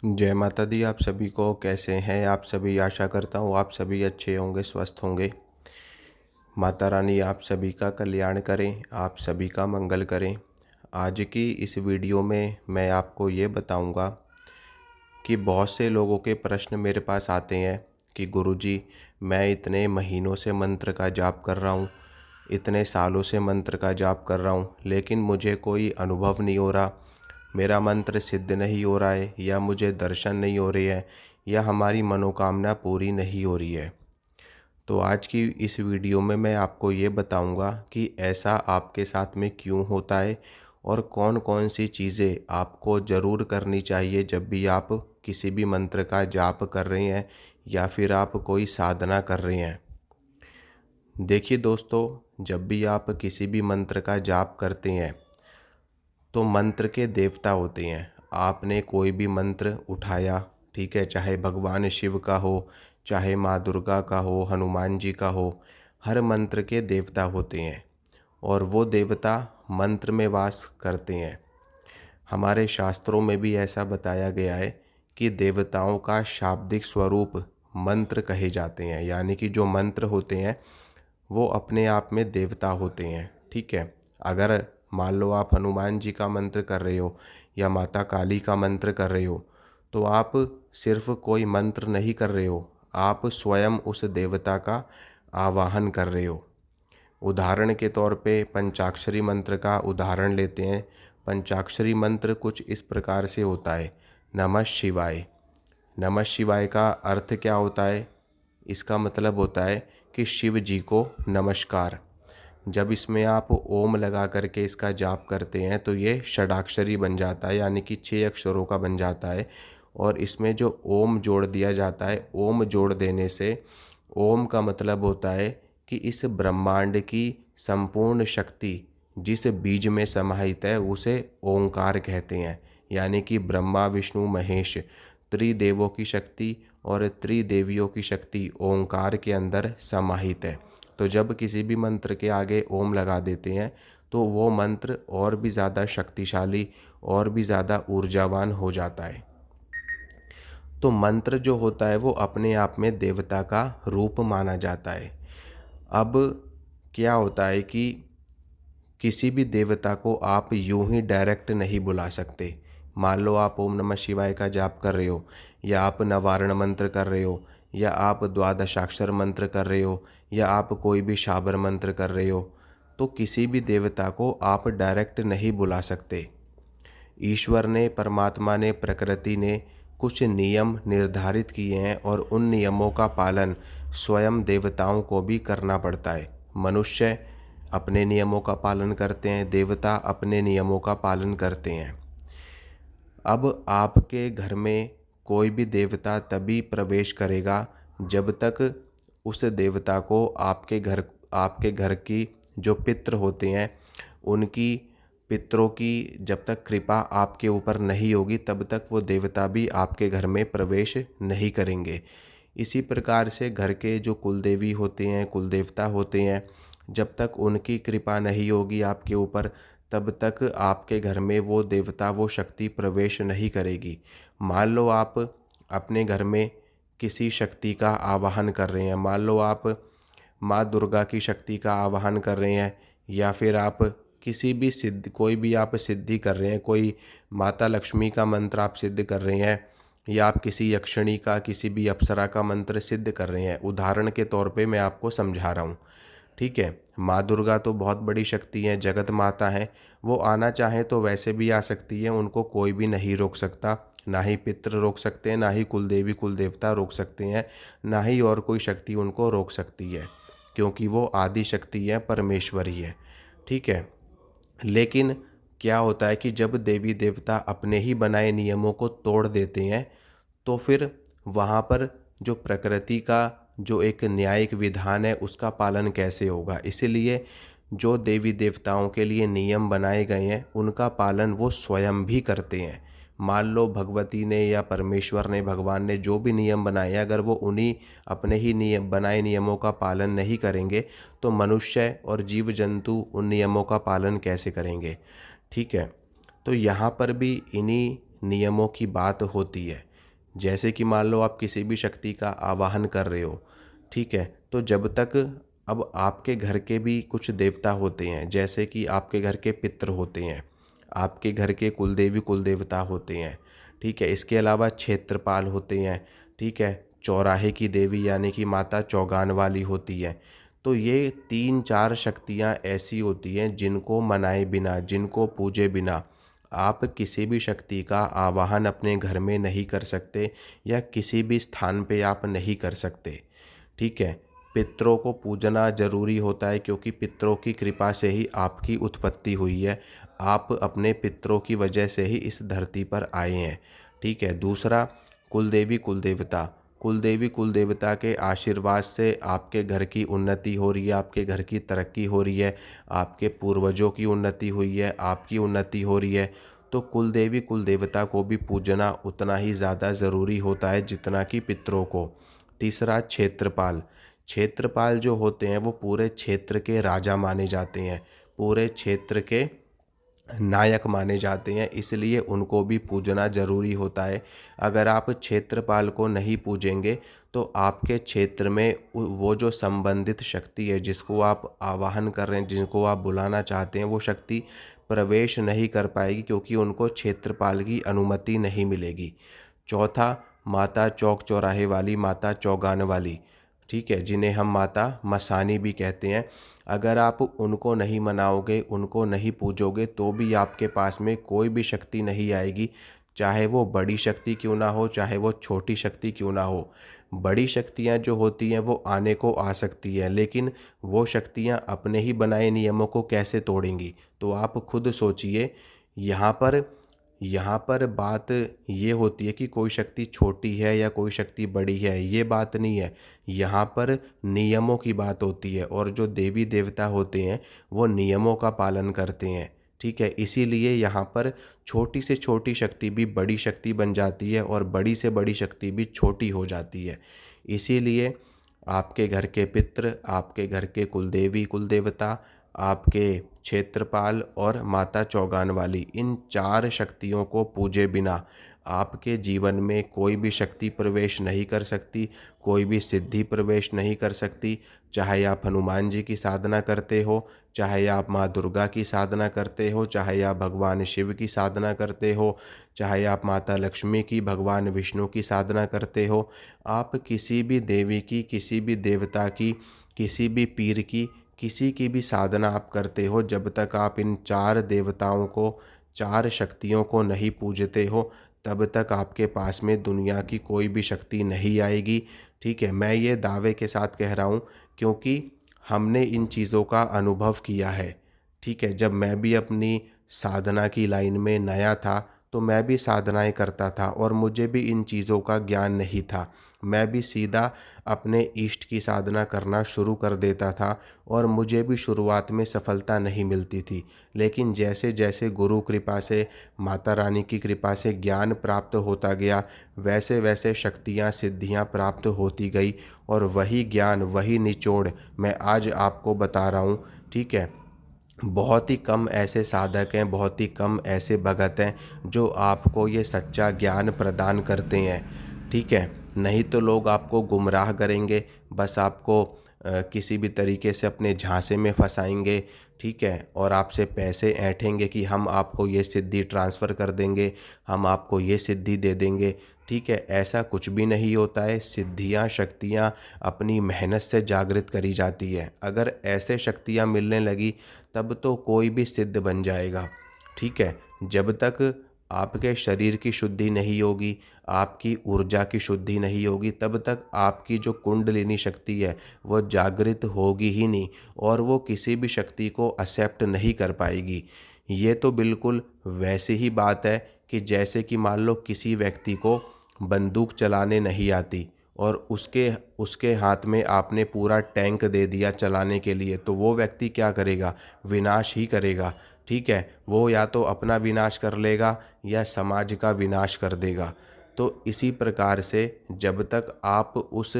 जय माता दी। आप सभी को कैसे हैं आप सभी। आशा करता हूँ आप सभी अच्छे होंगे, स्वस्थ होंगे। माता रानी आप सभी का कल्याण करें, आप सभी का मंगल करें। आज की इस वीडियो में मैं आपको ये बताऊंगा कि बहुत से लोगों के प्रश्न मेरे पास आते हैं कि गुरुजी, मैं इतने महीनों से मंत्र का जाप कर रहा हूँ, इतने सालों से मंत्र का जाप कर रहा हूँ, लेकिन मुझे कोई अनुभव नहीं हो रहा, मेरा मंत्र सिद्ध नहीं हो रहा है, या मुझे दर्शन नहीं हो रहे हैं, या हमारी मनोकामना पूरी नहीं हो रही है। तो आज की इस वीडियो में मैं आपको ये बताऊंगा कि ऐसा आपके साथ में क्यों होता है और कौन कौन सी चीज़ें आपको ज़रूर करनी चाहिए जब भी आप किसी भी मंत्र का जाप कर रहे हैं या फिर आप कोई साधना कर रहे हैं। देखिए दोस्तों, जब भी आप किसी भी मंत्र का जाप करते हैं तो मंत्र के देवता होते हैं। आपने कोई भी मंत्र उठाया, ठीक है, चाहे भगवान शिव का हो, चाहे माँ दुर्गा का हो, हनुमान जी का हो, हर मंत्र के देवता होते हैं और वो देवता मंत्र में वास करते हैं। हमारे शास्त्रों में भी ऐसा बताया गया है कि देवताओं का शाब्दिक स्वरूप मंत्र कहे जाते हैं, यानी कि जो मंत्र होते हैं वो अपने आप में देवता होते हैं। ठीक है, अगर मान लो आप हनुमान जी का मंत्र कर रहे हो या माता काली का मंत्र कर रहे हो, तो आप सिर्फ कोई मंत्र नहीं कर रहे हो, आप स्वयं उस देवता का आवाहन कर रहे हो। उदाहरण के तौर पे पंचाक्षरी मंत्र का उदाहरण लेते हैं। पंचाक्षरी मंत्र कुछ इस प्रकार से होता है। नमः शिवाय। नमः शिवाय का अर्थ क्या होता है? इसका मतलब होता है कि शिव जी को नमस्कार। जब इसमें आप ओम लगा करके इसका जाप करते हैं तो ये षडाक्षरी बन जाता है, यानी कि 6 अक्षरों का बन जाता है। और इसमें जो ओम जोड़ दिया जाता है, ओम जोड़ देने से ओम का मतलब होता है कि इस ब्रह्मांड की संपूर्ण शक्ति जिस बीज में समाहित है उसे ओंकार कहते हैं। यानी कि ब्रह्मा विष्णु महेश त्रिदेवों की शक्ति और त्रिदेवियों की शक्ति ओंकार के अंदर समाहित है। तो जब किसी भी मंत्र के आगे ओम लगा देते हैं तो वो मंत्र और भी ज़्यादा शक्तिशाली और भी ज़्यादा ऊर्जावान हो जाता है। तो मंत्र जो होता है वो अपने आप में देवता का रूप माना जाता है। अब क्या होता है कि किसी भी देवता को आप यूं ही डायरेक्ट नहीं बुला सकते। मान लो आप ओम नमः शिवाय का जाप कर रहे हो, या आप नवारण मंत्र कर रहे हो, या आप द्वादशाक्षर मंत्र कर रहे हो, या आप कोई भी शाबर मंत्र कर रहे हो, तो किसी भी देवता को आप डायरेक्ट नहीं बुला सकते। ईश्वर ने, परमात्मा ने, प्रकृति ने कुछ नियम निर्धारित किए हैं और उन नियमों का पालन स्वयं देवताओं को भी करना पड़ता है। मनुष्य अपने नियमों का पालन करते हैं, देवता अपने नियमों का पालन करते हैं। अब आपके घर में कोई भी देवता तभी प्रवेश करेगा जब तक उस देवता को आपके घर की जो पितृ होते हैं उनकी पितरों की जब तक कृपा आपके ऊपर नहीं होगी तब तक वो देवता भी आपके घर में प्रवेश नहीं करेंगे। इसी प्रकार से घर के जो कुलदेवी होते हैं, कुलदेवता होते हैं, जब तक उनकी कृपा नहीं होगी आपके ऊपर तब तक आपके घर में वो देवता, वो शक्ति प्रवेश नहीं करेगी। मान लो आप अपने घर में किसी शक्ति का आवाहन कर रहे हैं, मान लो आप माँ दुर्गा की शक्ति का आवाहन कर रहे हैं, या फिर आप किसी भी कोई भी आप सिद्धि कर रहे हैं, कोई माता लक्ष्मी का मंत्र आप सिद्ध कर रहे हैं, या आप किसी यक्षिणी का, किसी भी अप्सरा का मंत्र सिद्ध कर रहे हैं। उदाहरण के तौर पे मैं आपको समझा रहा हूँ। ठीक है, माँ दुर्गा तो बहुत बड़ी शक्ति है, जगत माता है, वो आना चाहे तो वैसे भी आ सकती है, उनको कोई भी नहीं रोक सकता। ना ही पितृ रोक सकते हैं, ना ही कुलदेवी कुलदेवता रोक सकते हैं, ना ही और कोई शक्ति उनको रोक सकती है, क्योंकि वो आदि शक्ति है, परमेश्वरी है। ठीक है, लेकिन क्या होता है कि जब देवी देवता अपने ही बनाए नियमों को तोड़ देते हैं तो फिर वहाँ पर जो प्रकृति का जो एक न्यायिक विधान है उसका पालन कैसे होगा। इसीलिए जो देवी देवताओं के लिए नियम बनाए गए हैं उनका पालन वो स्वयं भी करते हैं। मान लो भगवती ने या परमेश्वर ने, भगवान ने जो भी नियम बनाए, अगर वो उन्हीं अपने ही नियम बनाए नियमों का पालन नहीं करेंगे तो मनुष्य और जीव जंतु उन नियमों का पालन कैसे करेंगे। ठीक है, तो यहाँ पर भी इन्हीं नियमों की बात होती है जैसे कि मान लो आप किसी भी शक्ति का आवाहन कर रहे हो, ठीक है, तो जब तक अब आपके घर के भी कुछ देवता होते हैं, जैसे कि आपके घर के पितृ होते हैं, आपके घर के कुलदेवी कुलदेवता होते हैं, ठीक है, इसके अलावा क्षेत्रपाल होते हैं, ठीक है, चौराहे की देवी यानी कि माता चौगान वाली होती है। तो ये 3-4 शक्तियाँ ऐसी होती हैं जिनको मनाए बिना, जिनको पूजे बिना आप किसी भी शक्ति का आवाहन अपने घर में नहीं कर सकते या किसी भी स्थान पे आप नहीं कर सकते, ठीक है। पितरों को पूजना ज़रूरी होता है क्योंकि पितरों की कृपा से ही आपकी उत्पत्ति हुई है। आप अपने पितरों की वजह से ही इस धरती पर आए हैं, ठीक है। दूसरा, कुलदेवी कुलदेवता। कुलदेवी कुलदेवता के आशीर्वाद से आपके घर की उन्नति हो रही है, आपके घर की तरक्की हो रही है, आपके पूर्वजों की उन्नति हुई है, आपकी उन्नति हो रही है। तो कुलदेवी कुलदेवता को भी पूजना उतना ही ज़्यादा ज़रूरी होता है जितना कि पितरों को। तीसरा, क्षेत्रपाल। क्षेत्रपाल जो होते हैं वो पूरे क्षेत्र के राजा माने जाते हैं, पूरे क्षेत्र के नायक माने जाते हैं, इसलिए उनको भी पूजना ज़रूरी होता है। अगर आप क्षेत्रपाल को नहीं पूजेंगे तो आपके क्षेत्र में वो जो संबंधित शक्ति है जिसको आप आवाहन कर रहे हैं, जिनको आप बुलाना चाहते हैं, वो शक्ति प्रवेश नहीं कर पाएगी क्योंकि उनको क्षेत्रपाल की अनुमति नहीं मिलेगी। चौथा, माता चौक चौराहे वाली, माता चौगान वाली, ठीक है, जिन्हें हम माता मसानी भी कहते हैं। अगर आप उनको नहीं मनाओगे, उनको नहीं पूजोगे तो भी आपके पास में कोई भी शक्ति नहीं आएगी, चाहे वो बड़ी शक्ति क्यों ना हो, चाहे वो छोटी शक्ति क्यों ना हो। बड़ी शक्तियाँ जो होती हैं वो आने को आ सकती हैं, लेकिन वो शक्तियाँ अपने ही बनाए नियमों को कैसे तोड़ेंगी। तो आप खुद सोचिए, यहाँ पर बात ये होती है कि कोई शक्ति छोटी है या कोई शक्ति बड़ी है, ये बात नहीं है। यहाँ पर नियमों की बात होती है और जो देवी देवता होते हैं वो नियमों का पालन करते हैं, ठीक है। इसीलिए यहाँ पर छोटी से छोटी शक्ति भी बड़ी शक्ति बन जाती है और बड़ी से बड़ी शक्ति भी छोटी हो जाती है। इसीलिए आपके घर के पितृ, आपके घर के कुलदेवी कुलदेवता, आपके क्षेत्रपाल और माता चौगान वाली, इन 4 शक्तियों को पूजे बिना आपके जीवन में कोई भी शक्ति प्रवेश नहीं कर सकती, कोई भी सिद्धि प्रवेश नहीं कर सकती। चाहे आप हनुमान जी की साधना करते हो, चाहे आप माँ दुर्गा की साधना करते हो, चाहे आप भगवान शिव की साधना करते हो, चाहे आप माता लक्ष्मी की, भगवान विष्णु की साधना करते हो, आप किसी भी देवी की, किसी भी देवता की, किसी भी पीर की, किसी की भी साधना आप करते हो, जब तक आप इन 4 देवताओं को, 4 शक्तियों को नहीं पूजते हो, तब तक आपके पास में दुनिया की कोई भी शक्ति नहीं आएगी, ठीक है। मैं ये दावे के साथ कह रहा हूँ क्योंकि हमने इन चीज़ों का अनुभव किया है, ठीक है। जब मैं भी अपनी साधना की लाइन में नया था तो मैं भी साधनाएं करता था और मुझे भी इन चीज़ों का ज्ञान नहीं था। मैं भी सीधा अपने इष्ट की साधना करना शुरू कर देता था और मुझे भी शुरुआत में सफलता नहीं मिलती थी, लेकिन जैसे जैसे गुरु कृपा से, माता रानी की कृपा से ज्ञान प्राप्त होता गया, वैसे वैसे शक्तियाँ सिद्धियाँ प्राप्त होती गई और वही ज्ञान, वही निचोड़ मैं आज आपको बता रहा हूँ, ठीक है। बहुत ही कम ऐसे साधक हैं, बहुत ही कम ऐसे भगत हैं जो आपको ये सच्चा ज्ञान प्रदान करते हैं, ठीक है। नहीं तो लोग आपको गुमराह करेंगे, बस आपको किसी भी तरीके से अपने झांसे में फंसाएंगे, ठीक है, और आपसे पैसे ऐंठेंगे कि हम आपको ये सिद्धि ट्रांसफ़र कर देंगे, हम आपको ये सिद्धि दे देंगे, ठीक है। ऐसा कुछ भी नहीं होता है। सिद्धियाँ, शक्तियाँ अपनी मेहनत से जागृत करी जाती है। अगर ऐसे शक्तियाँ मिलने लगी तब तो कोई भी सिद्ध बन जाएगा, ठीक है। जब तक आपके शरीर की शुद्धि नहीं होगी, आपकी ऊर्जा की शुद्धि नहीं होगी, तब तक आपकी जो कुंडलिनी शक्ति है वो जागृत होगी ही नहीं और वो किसी भी शक्ति को एक्सेप्ट नहीं कर पाएगी। ये तो बिल्कुल वैसे ही बात है कि जैसे कि मान लो किसी व्यक्ति को बंदूक चलाने नहीं आती और उसके उसके हाथ में आपने पूरा टैंक दे दिया चलाने के लिए, तो वो व्यक्ति क्या करेगा? विनाश ही करेगा, ठीक है। वो या तो अपना विनाश कर लेगा या समाज का विनाश कर देगा। तो इसी प्रकार से जब तक आप उस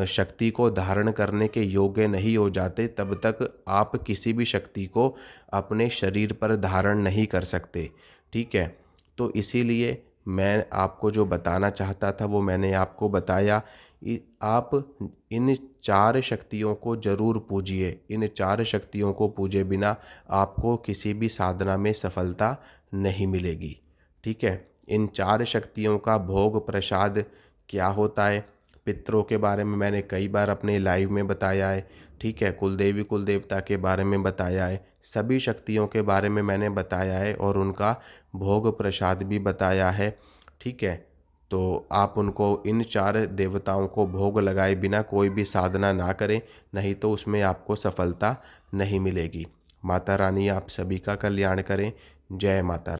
शक्ति को धारण करने के योग्य नहीं हो जाते, तब तक आप किसी भी शक्ति को अपने शरीर पर धारण नहीं कर सकते, ठीक है। तो इसीलिए मैं आपको जो बताना चाहता था वो मैंने आपको बताया। आप इन 4 शक्तियों को ज़रूर पूजिए। इन 4 शक्तियों को पूजे बिना आपको किसी भी साधना में सफलता नहीं मिलेगी। ठीक है? इन 4 शक्तियों का भोग प्रसाद क्या होता है, पितरों के बारे में मैंने कई बार अपने लाइव में बताया है। ठीक है? कुलदेवी कुलदेवता के बारे में बताया है। सभी शक्तियों के बारे में मैंने बताया है और उनका भोग प्रसाद भी बताया है। ठीक है? तो आप उनको इन 4 देवताओं को भोग लगाए बिना कोई भी साधना ना करें, नहीं तो उसमें आपको सफलता नहीं मिलेगी। माता रानी आप सभी का कल्याण करें। जय माता।